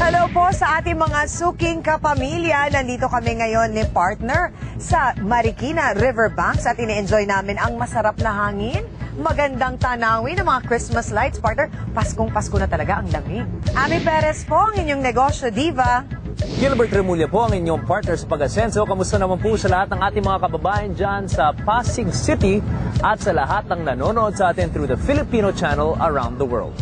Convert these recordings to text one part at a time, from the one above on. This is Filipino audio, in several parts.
Hello po sa ating mga suking kapamilya. Nandito kami ngayon ni partner sa Marikina Riverbanks at ine-enjoy namin ang masarap na hangin, magandang tanawin ng mga Christmas lights. Partner, Paskong-Pasko na talaga ang lamig. Ami Perez po ang inyong negosyo diva. Gilbert Remulla po ang inyong partner sa Pag-Asenso. Kamusta naman po sa lahat ng ating mga kababayan dyan sa Pasig City at sa lahat ng nanonood sa atin through the Filipino channel around the world.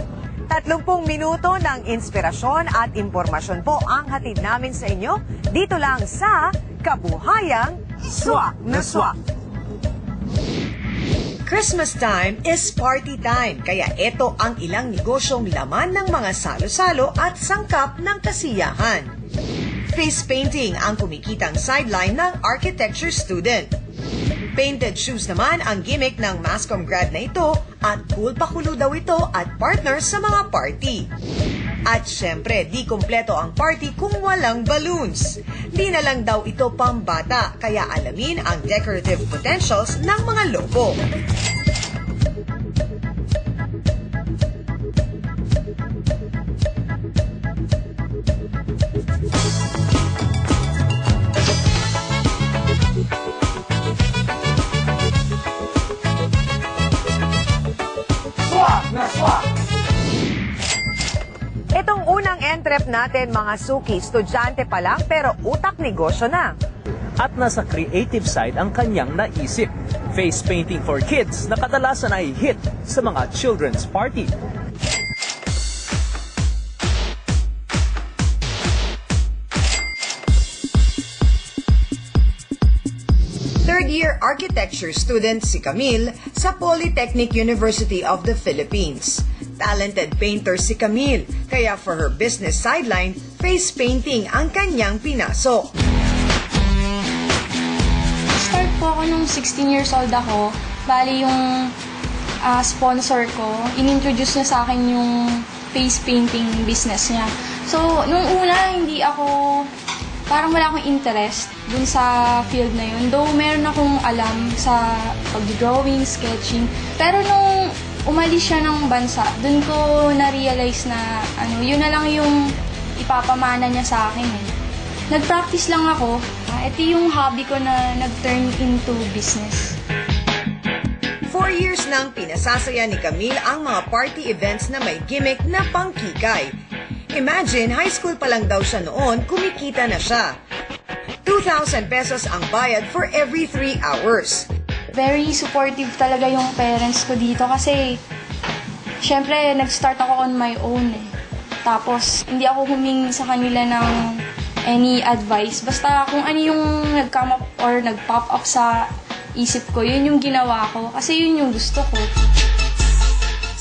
30 minuto ng inspirasyon at impormasyon po ang hatid namin sa inyo dito lang sa Kabuhayang Swak na Swak. Christmas time is party time, kaya ito ang ilang negosyong laman ng mga salo-salo at sangkap ng kasiyahan. Face painting ang kumikitang sideline ng architecture student. Painted shoes naman ang gimmick ng Mascom grad na ito at cool pakulo daw ito at partner sa mga party. At syempre, di kumpleto ang party kung walang balloons. Di na lang daw ito pambata, kaya alamin ang decorative potentials ng mga logo. Itong unang entrep natin, mga suki, estudyante pa lang pero utak negosyo na. At nasa creative side ang kanyang naisip. Face painting for kids na kadalasan ay hit sa mga children's party. Third-year architecture student si Camille sa Polytechnic University of the Philippines. Talented painter si Camille, kaya for her business sideline, face painting ang kanyang pinasok. Start po ako nung 16 years old ako. Bali yung sponsor ko, inintroduce niya sa akin yung face painting business niya. So, nung una, parang wala akong interest dun sa field na yun. Though meron akong alam sa pag-drawing, sketching. Pero nung umalis siya ng bansa, dun ko na-realize na yun na lang yung ipapamana niya sa akin. Nag-practice lang ako. Ito yung hobby ko na nag-turn into business. 4 years nang pinasasaya ni Camille ang mga party events na may gimmick na pangkikay. Imagine, high school pa lang daw siya noon, kumikita na siya. 2,000 pesos ang bayad for every 3 hours. Very supportive talaga yung parents ko dito kasi syempre nag-start ako on my own . Tapos hindi ako humingi sa kanila ng any advice. Basta kung ano yung nag-come up or nag-pop up sa isip ko, yun yung ginawa ko kasi yun yung gusto ko.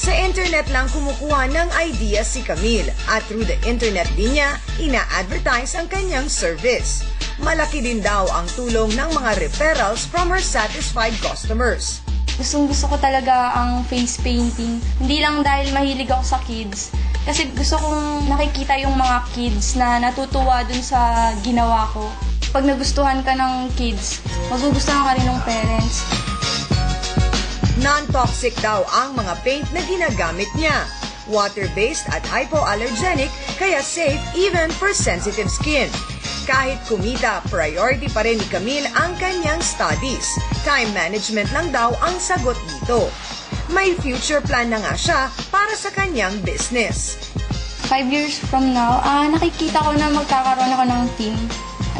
Sa internet lang kumukuha ng idea si Camille at through the internet din niya ina-advertise ang kanyang service. Malaki din daw ang tulong ng mga referrals from her satisfied customers. Gusto ko talaga ang face painting. Hindi lang dahil mahilig ako sa kids. Kasi gusto kong nakikita yung mga kids na natutuwa dun sa ginawa ko. Pag nagustuhan ka ng kids, magugustuhan ka rin ng parents. Non-toxic daw ang mga paint na ginagamit niya. Water-based at hypoallergenic, kaya safe even for sensitive skin. Kahit kumita, priority pa rin ni Camille ang kanyang studies. Time management lang daw ang sagot dito. May future plan na nga siya para sa kanyang business. 5 years from now, nakikita ko na magkakaroon ako ng team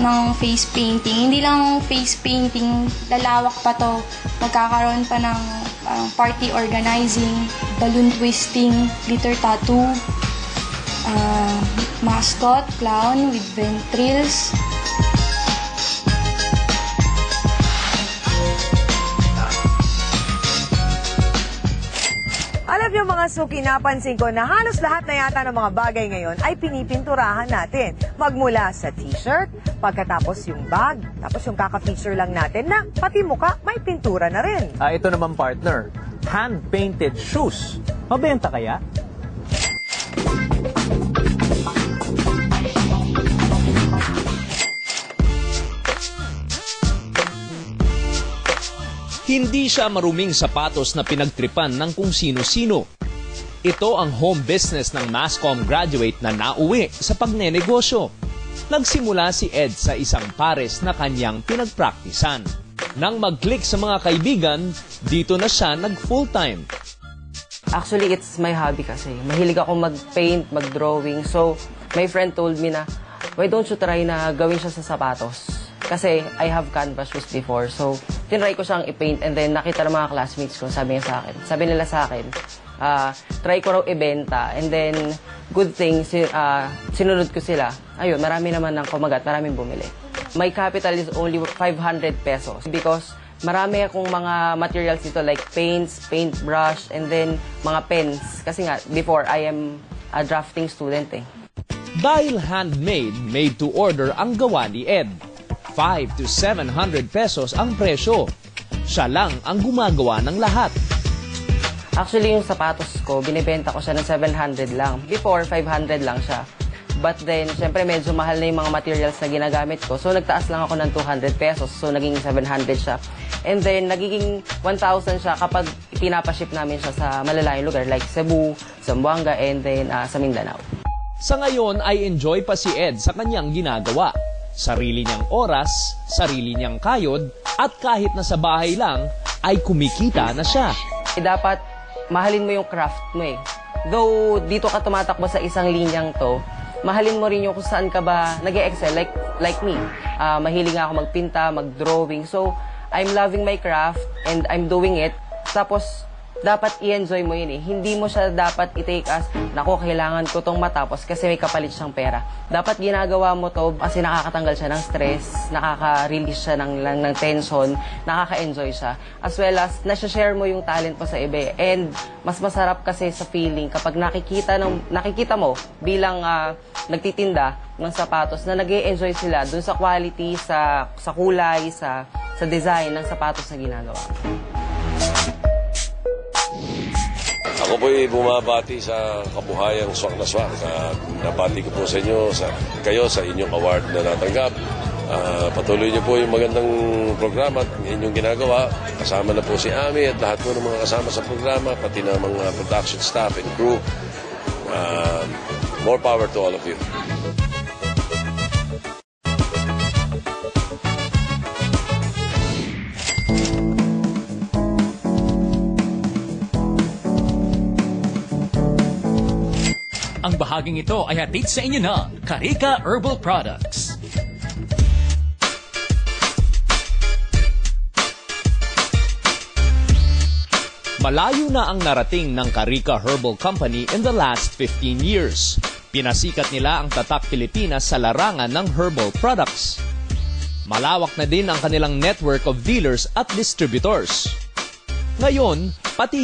ng face painting. Hindi lang face painting, lalawak pa to. Magkakaroon pa ng party organizing, balloon twisting, glitter tattoo, mascot, clown with ventrils. Alam niyo mga suki, napansin ko na halos lahat na yata ng mga bagay ngayon ay pinipinturahan natin. Magmula sa t-shirt, pagkatapos yung bag, tapos yung kaka-feature lang natin na pati mukha may pintura na rin. Ito naman partner, hand-painted shoes. Mabenta kaya? Hindi siya maruming sapatos na pinagtripan ng kung sino-sino. Ito ang home business ng Masscom graduate na nauwi sa pagnenegosyo. Nagsimula si Ed sa isang pares na kanyang pinagpraktisan. Nang mag-click sa mga kaibigan, dito na siya nag-full-time. Actually, it's my hobby kasi. Mahilig ako mag-paint, mag-drawing. So, my friend told me na, why don't you try na gawin siya sa sapatos? Kasi I have canvas shoes before. So, tinry ko siyang i-paint and then nakita ng mga classmates ko, sabi nila sa akin, try ko raw ibenta. And then, good thing, sinunod ko sila. Ayun, marami naman ng kumagat, maraming bumili. My capital is only 500 pesos because marami akong mga materials dito like paints, paintbrush, and then mga pens. Kasi nga, before, I am a drafting student eh. Dahil handmade, made to order ang gawa ni Ed. 500 to 700 pesos ang presyo. Siya lang ang gumagawa ng lahat. Actually, yung sapatos ko, binibenta ko siya ng 700 lang. Before, 500 lang siya. But then, syempre, medyo mahal na yung mga materials na ginagamit ko. So, nagtaas lang ako ng 200 pesos. So, naging 700 siya. And then, nagiging 1,000 siya kapag pinapaship namin siya sa malalayong lugar like Cebu, Zamboanga, and then sa Mindanao. Sa ngayon ay enjoy pa si Ed sa kanyang ginagawa. Sarili niyang oras, sarili niyang kayod, at kahit na sa bahay lang, ay kumikita na siya. Dapat mahalin mo yung craft mo eh. Though dito ka tumatakbo sa isang linyang to, mahalin mo rin yung kung saan ka ba nag-e-excel like me. Mahilig nga ako magpinta, mag-drawing. So, I'm loving my craft and I'm doing it. Tapos, dapat i-enjoy mo yun eh. Hindi mo siya dapat i-take as, naku, kailangan ko tong matapos kasi may kapalit siyang pera. Dapat ginagawa mo to kasi nakakatanggal siya ng stress, nakaka-release siya ng tension, nakaka-enjoy siya. As well as, nasa-share mo yung talent mo sa iba. And mas masarap kasi sa feeling kapag nakikita mo bilang nagtitinda ng sapatos na nag-e-enjoy sila dun sa quality, sa kulay, sa design ng sapatos na ginagawa. Ako po'y bumabati sa kabuhayang swak na swak. Nabati ko po sa inyo, kayo sa inyong award na natanggap. Patuloy niyo po yung magandang programa at inyong ginagawa. Kasama na po si Ami at lahat po ng mga kasama sa programa, pati na mga production staff and crew. More power to all of you. Ang bahaging ito ay hatid sa inyo ng Carica Herbal Products. Malayo na ang narating ng Carica Herbal Company in the last 15 years. Pinasikat nila ang tatak Pilipinas sa larangan ng herbal products. Malawak na din ang kanilang network of dealers at distributors. Ngayon, pati